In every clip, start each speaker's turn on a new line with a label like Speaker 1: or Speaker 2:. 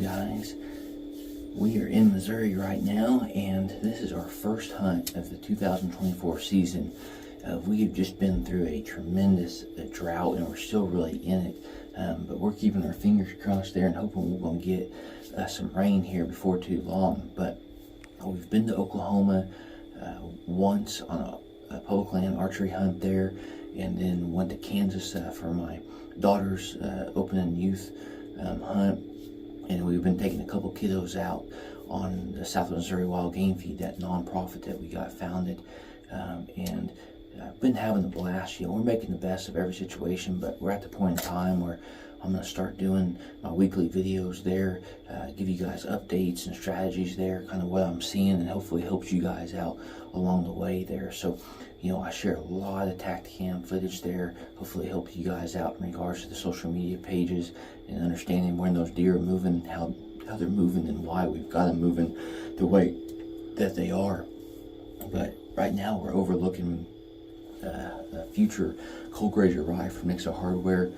Speaker 1: guys. We are in Missouri right now, and this is our first hunt of the 2024 season. We have just been through a tremendous drought, and we're still really in it. But we're keeping our fingers crossed there and hoping we're going to get some rain here before too long. But we've been to Oklahoma once on a public land archery hunt there, and then went to Kansas for my daughter's opening youth hunt. And we've been taking a couple kiddos out on the South Missouri Wild Game Feed, that nonprofit that we got founded, and been having a blast. We're making the best of every situation, but we're at the point in time where I'm going to start doing my weekly videos there, give you guys updates and strategies there, kind of what I'm seeing, and hopefully helps you guys out along the way there. So, I share a lot of Tacticam footage there. Hopefully it helps you guys out in regards to the social media pages and understanding when those deer are moving, how they're moving, and why we've got them moving the way that they are. But right now we're overlooking a future cold Grazer rye from Nixa Hardware.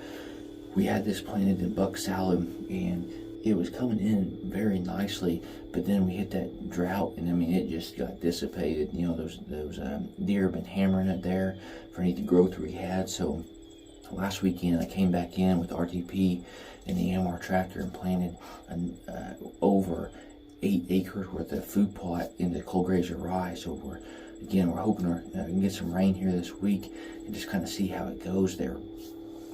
Speaker 1: We had this planted in buck salad, and it was coming in very nicely, but then we hit that drought, and it just got dissipated. Those deer have been hammering it there for any of the growth we had. So last weekend I came back in with RTP and the AMR tractor and planted over 8 acres worth of Foodplot into cold Grazer rye. So we're hoping we can get some rain here this week and just kind of see how it goes there.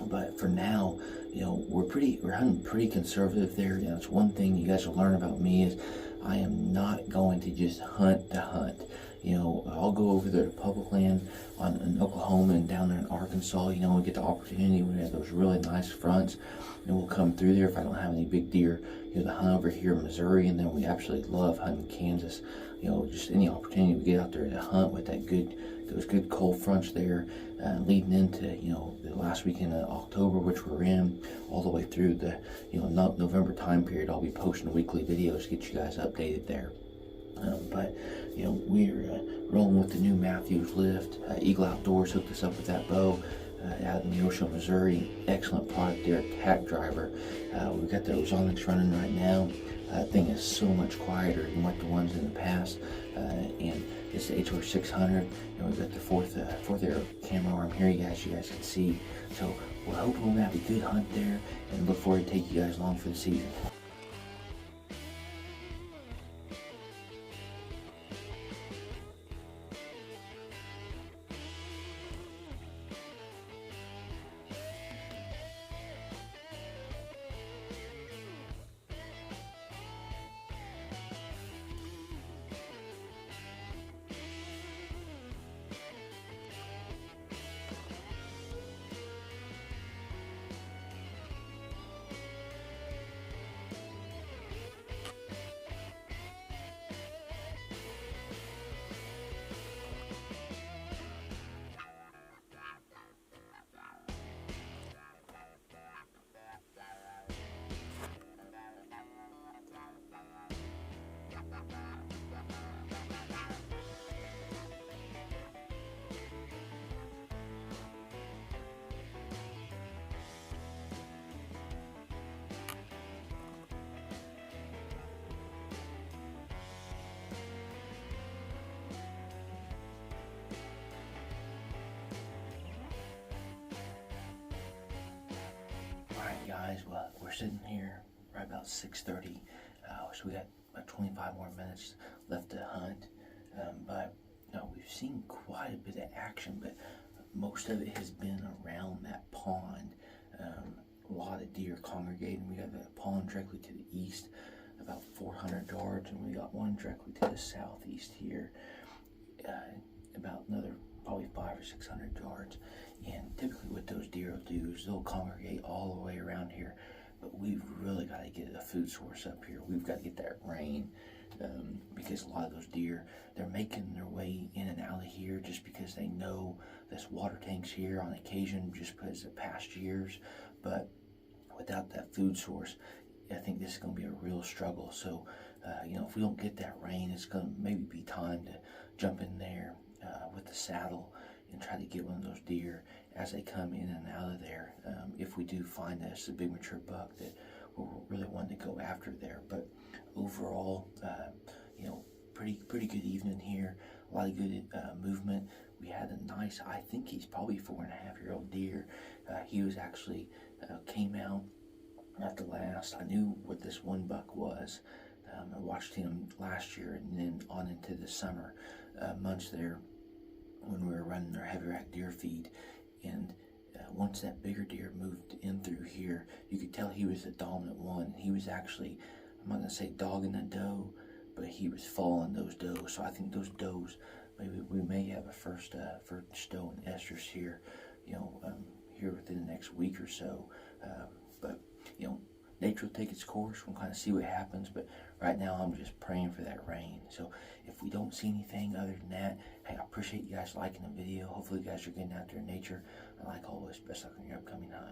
Speaker 1: But for now, we're hunting pretty conservative there. It's one thing you guys will learn about me is I am not going to just hunt to hunt. I'll go over there to public land in Oklahoma and down there in Arkansas. We get the opportunity when we have those really nice fronts, and we'll come through there if I don't have any big deer. To hunt over here in Missouri, and then we absolutely love hunting Kansas. Just any opportunity we get out there to hunt with those good cold fronts there, leading into the last weekend of October, which we're in, all the way through the November time period. I'll be posting weekly videos to get you guys updated there. But we're rolling with the new Matthews lift. Eagle Outdoors hooked us up with that bow out in Neosho, Missouri. Excellent product there, tack driver. We've got the Ozonics running right now. That thing is so much quieter than what the ones in the past, and it's the HR 600, and we've got the fourth arrow camera arm here, you guys can see. So we're hoping we'll have a good hunt there, and look forward to take you guys along for the season. Alright guys, well, we're sitting here right about 6:30, so we got about 25 more minutes left to hunt, but we've seen quite a bit of action, but most of it has been around that pond. A lot of deer congregating. We got the pond directly to the east, about 400 yards, and we got one directly to the southeast here, about another probably 500 or 600 yards. And typically what those deer will do is they'll congregate all the way around here, but we've really got to get a food source up here. We've got to get that rain, because a lot of those deer, they're making their way in and out of here just because they know this water tank's here on occasion, just because of past years. But without that food source, I think this is going to be a real struggle. So if we don't get that rain, it's going to maybe be time to jump in there with the saddle and try to get one of those deer as they come in and out of there. If we do find us a big mature buck that really wanting to go after there. But overall, you know, pretty good evening here. A lot of good movement. We had a nice, I think he's probably 4.5-year-old deer. He was actually came out at the last. I knew what this one buck was. I watched him last year and then on into the summer months there when we were running our heavy rack deer feed. And once that bigger deer moved in through here, you could tell he was the dominant one. He was actually, I'm not going to say dogging a doe, but he was following those does. So I think those does, maybe we may have a first doe and estrus here, you know, here within the next week or so. But, you know, nature will take its course. We'll kind of see what happens. But right now, I'm just praying for that rain. So if we don't see anything other than that, hey, I appreciate you guys liking the video. Hopefully you guys are getting out there in nature. And like always, best luck on your upcoming hunt.